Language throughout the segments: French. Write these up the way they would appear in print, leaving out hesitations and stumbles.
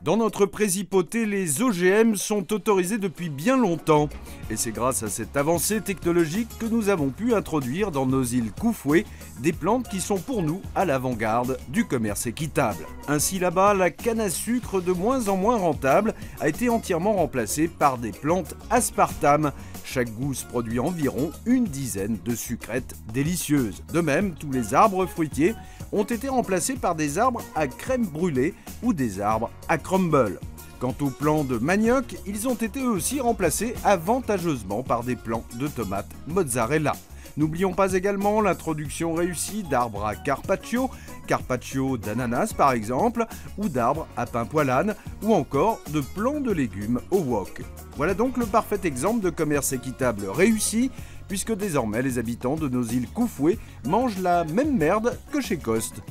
Dans notre présipauté, les OGM sont autorisés depuis bien longtemps. Et c'est grâce à cette avancée technologique que nous avons pu introduire dans nos îles Koufoué des plantes qui sont pour nous à l'avant-garde du commerce équitable. Ainsi là-bas, la canne à sucre de moins en moins rentable a été entièrement remplacée par des plantes aspartame. Chaque gousse produit environ une dizaine de sucrètes délicieuses. De même, tous les arbres fruitiers ont été remplacés par des arbres à crème brûlée ou des arbres à crumble. Quant aux plants de manioc, ils ont été eux aussi remplacés avantageusement par des plants de tomates mozzarella. N'oublions pas également l'introduction réussie d'arbres à carpaccio d'ananas par exemple, ou d'arbres à pain poilane, ou encore de plants de légumes au wok. Voilà donc le parfait exemple de commerce équitable réussi, puisque désormais les habitants de nos îles Koufoué mangent la même merde que chez Coste.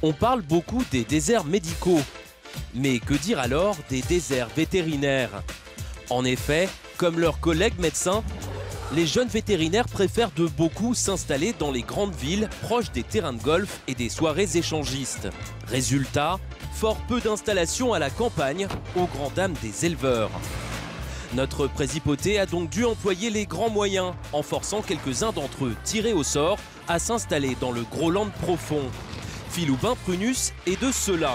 On parle beaucoup des déserts médicaux, mais que dire alors des déserts vétérinaires? En effet, comme leurs collègues médecins, les jeunes vétérinaires préfèrent de beaucoup s'installer dans les grandes villes proches des terrains de golf et des soirées échangistes. Résultat, fort peu d'installations à la campagne, aux grandes dames des éleveurs. Notre présipauté a donc dû employer les grands moyens, en forçant quelques-uns d'entre eux tirés au sort à s'installer dans le Groland profond. Philhoubin Prunus est de ceux-là.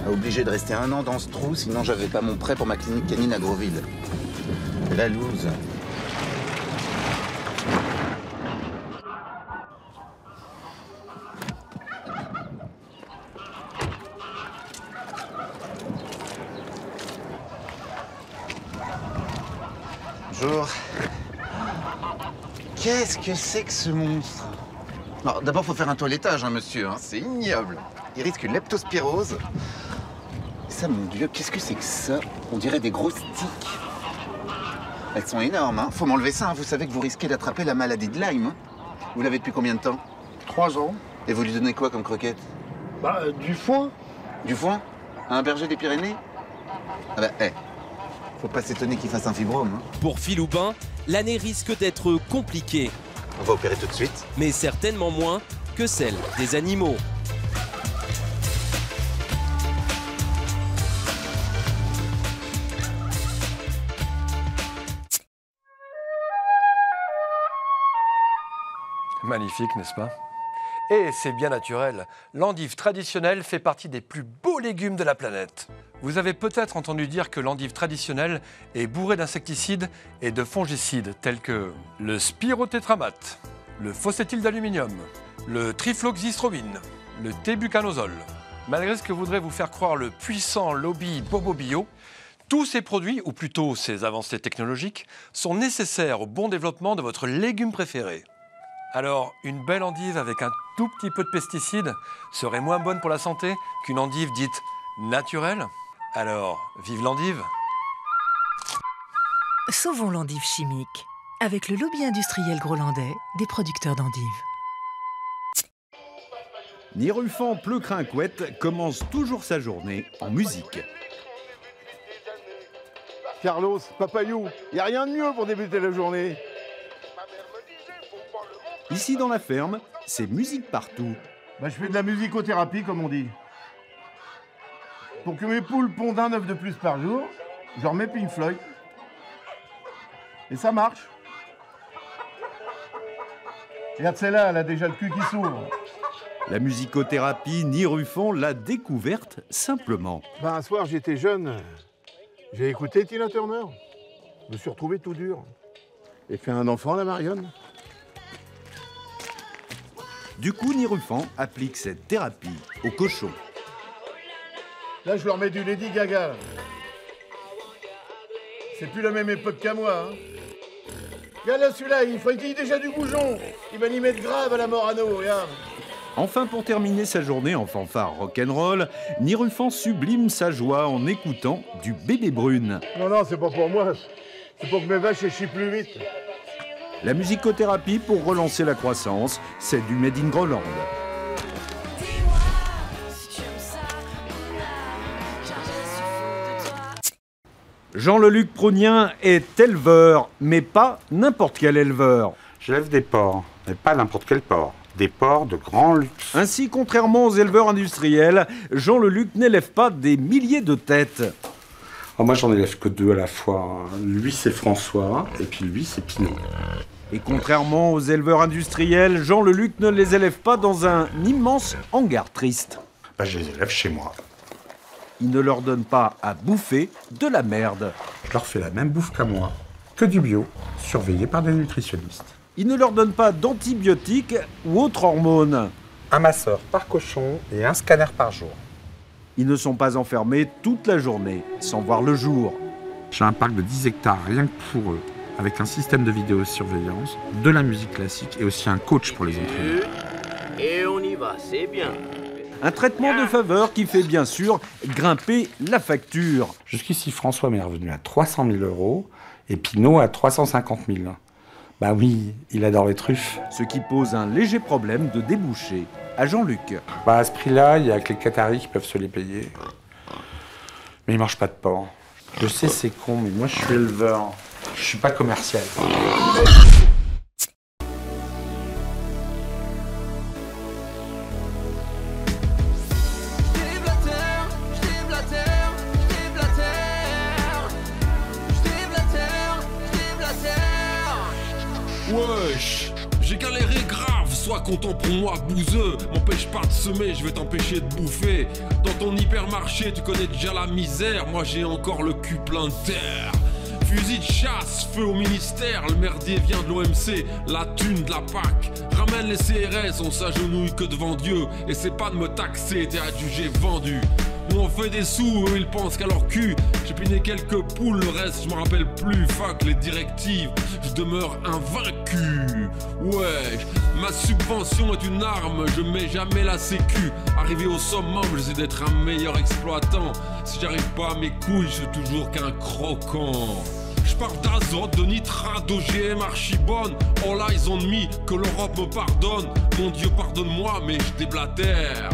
Obligé de rester 1 an dans ce trou, sinon j'avais pas mon prêt pour ma clinique canine à Groville. La loose. Bonjour. Qu'est-ce que c'est que ce monstre? Alors, d'abord, faut faire un toilettage, hein, monsieur. Hein. C'est ignoble. Il risque une leptospirose. Et ça, mon Dieu, qu'est-ce que c'est que ça? On dirait des grosses tiques. Elles sont énormes, hein. Faut m'enlever ça, hein. Vous savez que vous risquez d'attraper la maladie de Lyme. Hein. Vous l'avez depuis combien de temps? 3 ans. Et vous lui donnez quoi comme croquette? Du foin. Du foin? À un berger des Pyrénées? Ah bah, faut pas s'étonner qu'il fasse un fibrome. Hein. Pour Philhoubin, l'année risque d'être compliquée. On va opérer tout de suite. Mais certainement moins que celle des animaux. Magnifique, n'est-ce pas? Et c'est bien naturel, l'endive traditionnelle fait partie des plus beaux légumes de la planète. Vous avez peut-être entendu dire que l'endive traditionnelle est bourrée d'insecticides et de fongicides tels que le spirotétramate, le phosphétyle d'aluminium, le trifloxystrobine, le tébucanosol. Malgré ce que voudrait vous faire croire le puissant lobby Bobo Bio, tous ces produits, ou plutôt ces avancées technologiques, sont nécessaires au bon développement de votre légume préféré. Alors, une belle endive avec un tout petit peu de pesticides serait moins bonne pour la santé qu'une endive dite naturelle? Alors, vive l'endive! Sauvons l'endive chimique avec le lobby industriel grolandais des producteurs d'endives. Nirufan Pleu-Crinquette commence toujours sa journée en musique. Carlos, Papayou, il n'y a rien de mieux pour débuter la journée. Ici dans la ferme, c'est musique partout. Je fais de la musicothérapie, comme on dit. Pour que mes poules pondent un œuf de plus par jour, je remets Pink Floyd. Et ça marche. Regarde celle-là, elle a déjà le cul qui s'ouvre. La musicothérapie, Nirufan l'a découverte simplement. Un soir, j'étais jeune, j'ai écouté Tina Turner. Je me suis retrouvé tout dur. Et fait un enfant, la Marianne. Du coup, Nirufan applique cette thérapie aux cochons. Là, je leur mets du Lady Gaga. C'est plus la même époque qu'à moi. Hein. Regarde là, celui-là, il frétille déjà du bougeon. Il va y mettre grave à la Morano, regarde. Enfin, pour terminer sa journée en fanfare rock'n'roll, Nirufan sublime sa joie en écoutant du Bébé Brune. Non, c'est pas pour moi. C'est pour que mes vaches échient plus vite. La musicothérapie pour relancer la croissance, c'est du Made in Groland. Jean-Leluc Prognien est éleveur, mais pas n'importe quel éleveur. J'élève des porcs, mais pas n'importe quel porc. des porcs de grand luxe. Ainsi, contrairement aux éleveurs industriels, Jean Leluc n'élève pas des milliers de têtes. Oh, moi, j'en élève que 2 à la fois. Lui, c'est François, et puis lui, c'est Pinot. Et contrairement aux éleveurs industriels, Jean Leluc ne les élève pas dans un immense hangar triste. Bah, je les élève chez moi. Il ne leur donne pas à bouffer de la merde. Je leur fais la même bouffe qu'à moi, que du bio, surveillé par des nutritionnistes. Il ne leur donne pas d'antibiotiques ou autres hormones. Un masseur par cochon et un scanner par jour. Ils ne sont pas enfermés toute la journée, sans voir le jour. J'ai un parc de 10 hectares rien que pour eux, avec un système de vidéosurveillance, de la musique classique et aussi un coach pour les entraîner. Et on y va, c'est bien. Un traitement de faveur qui fait bien sûr grimper la facture. Jusqu'ici, François m'est revenu à 300 000 euros et Pinot à 350 000. Bah oui, il adore les truffes. Ce qui pose un léger problème de débouché à Jean-Luc. Bah à ce prix-là, il n'y a que les Qataris qui peuvent se les payer. Mais ils mangent pas de porc. Je sais, c'est con, mais moi je suis éleveur. Je suis pas commercial. Wesh, j'ai galéré grave, sois content pour moi, bouseux. M'empêche pas de semer, je vais t'empêcher de bouffer. Dans ton hypermarché, tu connais déjà la misère. Moi j'ai encore le cul plein de terre. Fusil de chasse, feu au ministère, le merdier vient de l'OMC, la thune de la PAC. Ramène les CRS, on s'agenouille que devant Dieu. Et c'est pas de me taxer, t'es adjugé vendu. Nous on fait des sous, eux ils pensent qu'à leur cul. J'ai piné quelques poules, le reste je m'en rappelle plus. Fuck les directives, je demeure invaincu. Ouais, ma subvention est une arme, je mets jamais la sécu. Arrivé au summum, j'essaie d'être un meilleur exploitant. Si j'arrive pas à mes couilles, je suis toujours qu'un croquant. Je parle d'azote, de nitrate, d'OGM archibonne. All eyes on me, que l'Europe me pardonne. Mon Dieu pardonne-moi, mais je déblatère.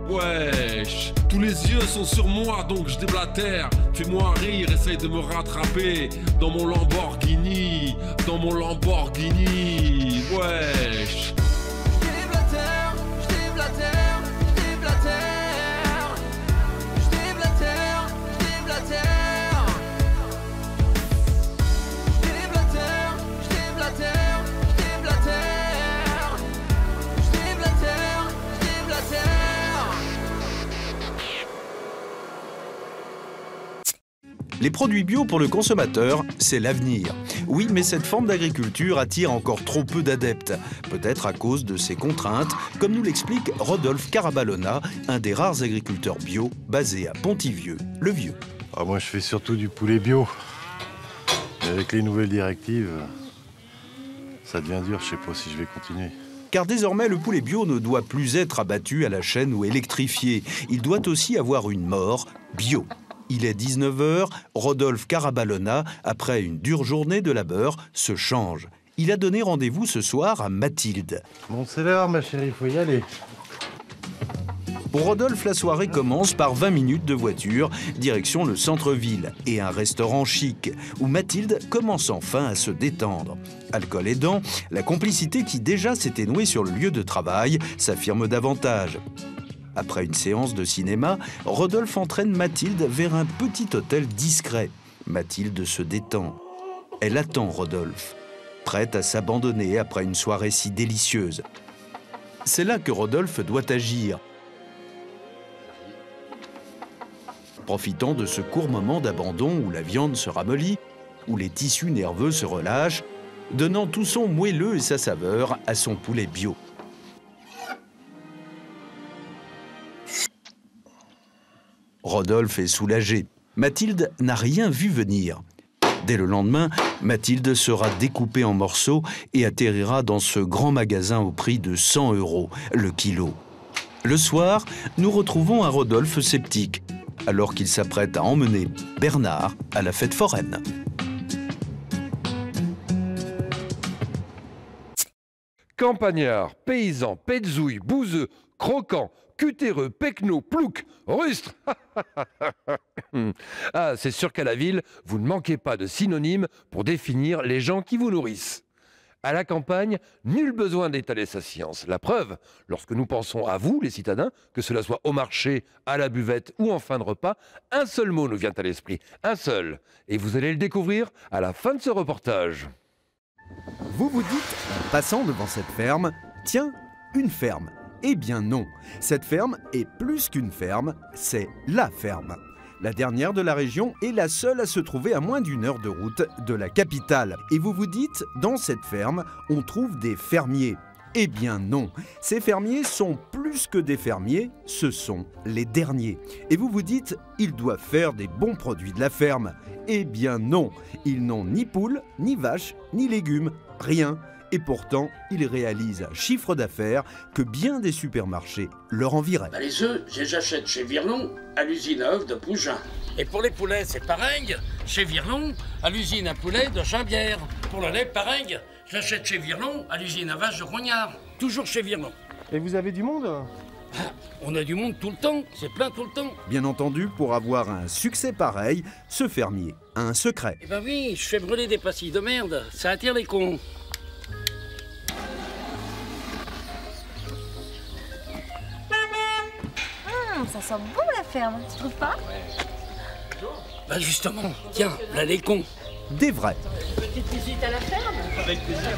Wesh, tous les yeux sont sur moi donc je déblatère. Fais-moi rire, essaye de me rattraper. Dans mon Lamborghini, dans mon Lamborghini. Wesh. Je déblatère, je déblatère, je déblatère. Je déblatère, je déblatère. Je déblatère, je déblatère, je déblatère. Je déblatère, je déblatère. Les produits bio pour le consommateur, c'est l'avenir. Oui, mais cette forme d'agriculture attire encore trop peu d'adeptes. Peut-être à cause de ses contraintes, comme nous l'explique Rodolphe Caraballona, un des rares agriculteurs bio basé à Pontivy, le Vieux. Ah, moi, je fais surtout du poulet bio. Et avec les nouvelles directives, ça devient dur. Je sais pas si je vais continuer. Car désormais, le poulet bio ne doit plus être abattu à la chaîne ou électrifié. Il doit aussi avoir une mort bio. Il est 19h, Rodolphe Caraballona, après une dure journée de labeur, se change. Il a donné rendez-vous ce soir à Mathilde. Bon, c'est l'heure, ma chérie, faut y aller. Pour Rodolphe, la soirée commence par 20 minutes de voiture, direction le centre-ville et un restaurant chic, où Mathilde commence enfin à se détendre. Alcool aidant, la complicité qui déjà s'était nouée sur le lieu de travail s'affirme davantage. Après une séance de cinéma, Rodolphe entraîne Mathilde vers un petit hôtel discret. Mathilde se détend. Elle attend Rodolphe, prête à s'abandonner après une soirée si délicieuse. C'est là que Rodolphe doit agir. Profitant de ce court moment d'abandon où la viande se ramollit, où les tissus nerveux se relâchent, donnant tout son moelleux et sa saveur à son poulet bio. Rodolphe est soulagé. Mathilde n'a rien vu venir. Dès le lendemain, Mathilde sera découpée en morceaux et atterrira dans ce grand magasin au prix de 100 € le kilo. Le soir, nous retrouvons un Rodolphe sceptique, alors qu'il s'apprête à emmener Bernard à la fête foraine. Campagnard, paysan, petzouille, bouseux, croquant, cutéreux, pecno, plouc, rustre. Ah, c'est sûr qu'à la ville, vous ne manquez pas de synonymes pour définir les gens qui vous nourrissent. À la campagne, nul besoin d'étaler sa science. La preuve, lorsque nous pensons à vous, les citadins, que cela soit au marché, à la buvette ou en fin de repas, un seul mot nous vient à l'esprit, un seul. Et vous allez le découvrir à la fin de ce reportage. Vous vous dites, en passant devant cette ferme, tiens, une ferme. Eh bien non, cette ferme est plus qu'une ferme, c'est la ferme. La dernière de la région est la seule à se trouver à moins d'1 heure de route de la capitale. Et vous vous dites, dans cette ferme, on trouve des fermiers. Eh bien non, ces fermiers sont plus que des fermiers, ce sont les derniers. Et vous vous dites, ils doivent faire des bons produits de la ferme. Eh bien non, ils n'ont ni poules, ni vaches, ni légumes, rien. Et pourtant, ils réalisent un chiffre d'affaires que bien des supermarchés leur envieraient. Les œufs, je les achète chez Virlon, à l'usine à œufs de Pougin. Et pour les poulets, c'est pareil, chez Virlon, à l'usine à poulet de Jambière. Pour le lait, pareil, j'achète chez Virlon, à l'usine à vaches de Rognard. Toujours chez Virlon. Et vous avez du monde? On a du monde tout le temps, c'est plein tout le temps. Bien entendu, pour avoir un succès pareil, ce fermier a un secret. Eh ben oui, je fais brûler des pastilles de merde, ça attire les cons. Ça sent bon la ferme, tu trouves pas? Bah justement, tiens, là les cons. Des vrais. Petite visite à la ferme? Avec plaisir.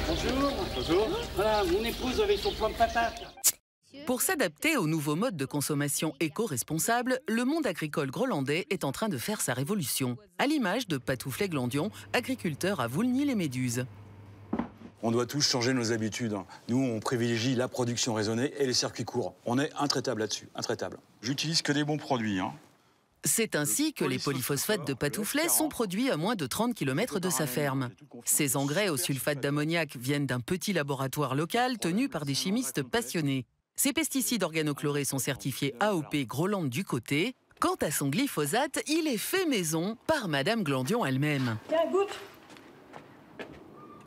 Bonjour. Bonjour. Voilà, mon épouse avec son poing de patate. Pour s'adapter aux nouveaux modes de consommation éco-responsables, le monde agricole grolandais est en train de faire sa révolution. À l'image de Patouflet-Glandion, agriculteur à Voulgny-les-Méduses. On doit tous changer nos habitudes. Nous, on privilégie la production raisonnée et les circuits courts. On est intraitable là-dessus, intraitable. J'utilise que des bons produits. C'est ainsi que les polyphosphates de Patouflet sont produits à moins de 30 km de sa ferme. Ces engrais au sulfate d'ammoniac viennent d'un petit laboratoire local tenu par des chimistes passionnés. Ces pesticides organochlorés sont certifiés AOP Groland du Côté. Quant à son glyphosate, il est fait maison par Madame Glandion elle-même. Tiens, goûte.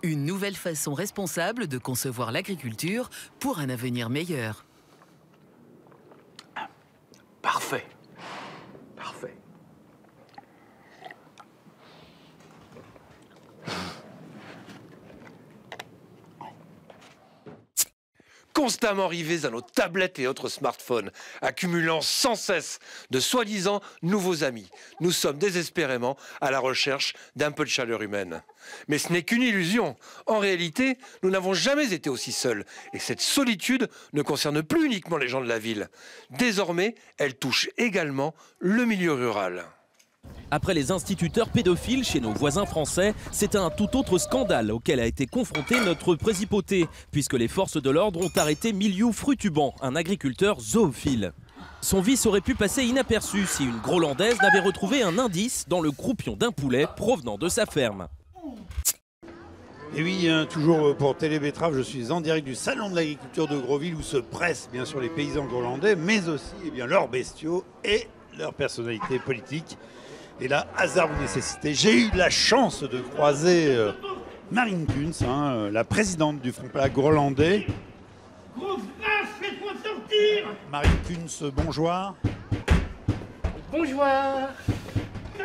Une nouvelle façon responsable de concevoir l'agriculture pour un avenir meilleur. Parfait. Parfait. Constamment rivés à nos tablettes et autres smartphones, accumulant sans cesse de soi-disant nouveaux amis. Nous sommes désespérément à la recherche d'un peu de chaleur humaine. Mais ce n'est qu'une illusion. En réalité, nous n'avons jamais été aussi seuls. Et cette solitude ne concerne plus uniquement les gens de la ville. Désormais, elle touche également le milieu rural. Après les instituteurs pédophiles chez nos voisins français, c'est un tout autre scandale auquel a été confronté notre précipauté, puisque les forces de l'ordre ont arrêté Miliou Frutuban, un agriculteur zoophile. Son vice aurait pu passer inaperçu si une Grolandaise n'avait retrouvé un indice dans le croupion d'un poulet provenant de sa ferme. Et oui, hein, toujours pour Télébétrave, je suis en direct du salon de l'agriculture de Grosville où se pressent bien sûr les paysans grolandais, mais aussi leurs bestiaux et leurs personnalités politiques. Et là, hasard ou nécessité, j'ai eu la chance de croiser Marine Kunz, la présidente du Front Plat grolandais. Grosse vache, faites-moi sortir! Marine Kunz, bonjour. Bonjour.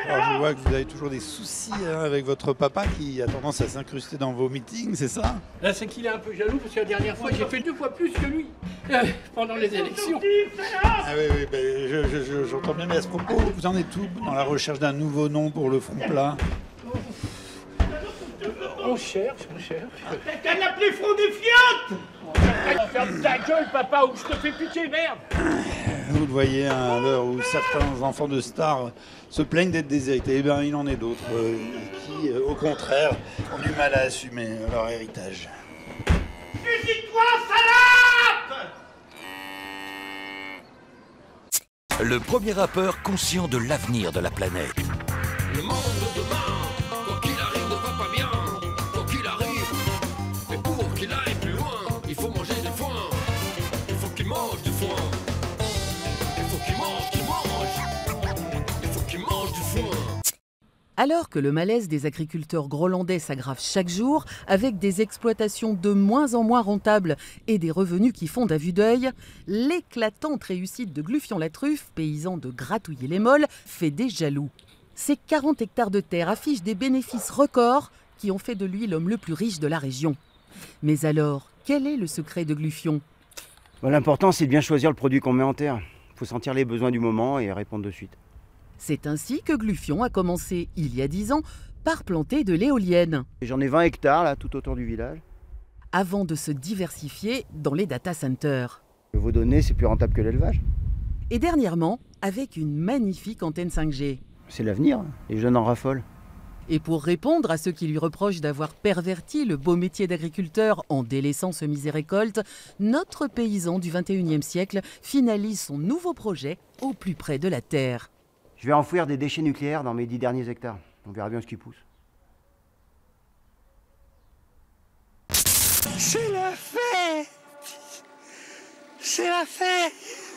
Alors, je vois que vous avez toujours des soucis avec votre papa qui a tendance à s'incruster dans vos meetings, c'est ça? Là, c'est qu'il est un peu jaloux parce que la dernière fois, j'ai fait 2 fois plus que lui pendant les élections. Ah oui, j'entends bien, mais à ce propos, vous en êtes où dans la recherche d'un nouveau nom pour le Front Plat? On cherche. T'as l'appelé Front des Fiottes! Ferme ta gueule, papa, ou je te fais pitié, merde! Vous le voyez, à l'heure où certains enfants de stars se plaignent d'être déshérités, eh bien, il en est d'autres qui, au contraire, ont du mal à assumer leur héritage. Fusille-toi, salope! Le premier rappeur conscient de l'avenir de la planète. Le monde de demain, quoi qu'il arrive, ne va pas bien. Quoi qu'il arrive, mais pour qu'il aille plus loin, il faut manger du foin. Il faut qu'il mange du foin. Il faut qu'il mange du foin. Alors que le malaise des agriculteurs grolandais s'aggrave chaque jour, avec des exploitations de moins en moins rentables et des revenus qui fondent à vue d'œil, l'éclatante réussite de Gluffion-la-Truffe, paysan de Gratouiller-les-Molles, fait des jaloux. Ces 40 hectares de terre affichent des bénéfices records qui ont fait de lui l'homme le plus riche de la région. Mais alors, quel est le secret de Gluffion? L'important, c'est de bien choisir le produit qu'on met en terre. Il faut sentir les besoins du moment et répondre de suite. C'est ainsi que Gluffion a commencé, il y a 10 ans, par planter de l'éolienne. J'en ai 20 hectares là, tout autour du village. Avant de se diversifier dans les data centers. Vos données, c'est plus rentable que l'élevage. Et dernièrement, avec une magnifique antenne 5G. C'est l'avenir, les jeunes en raffolent. Et pour répondre à ceux qui lui reprochent d'avoir perverti le beau métier d'agriculteur en délaissant semis et récoltes, notre paysan du 21e siècle finalise son nouveau projet au plus près de la terre. Je vais enfouir des déchets nucléaires dans mes 10 derniers hectares. On verra bien ce qui pousse. C'est la fête! C'est la fête!